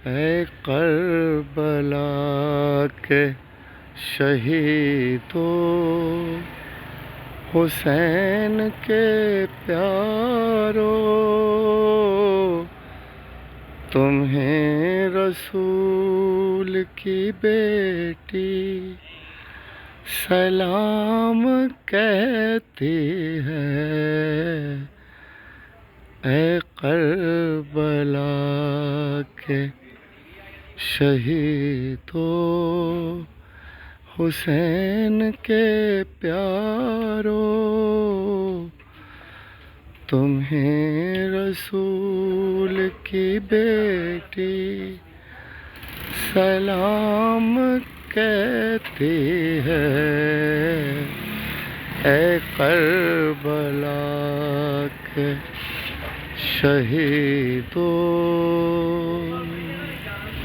اے کربلا کے شہیدو، حسین کے پیارو، تمہیں رسول کی بیٹی سلام کہتی ہے۔ اے کربلا کے شہیدو، حسین کے پیارو، تمہیں رسول کی بیٹی سلام کہتی ہے۔ اے کربلا کے شہیدو۔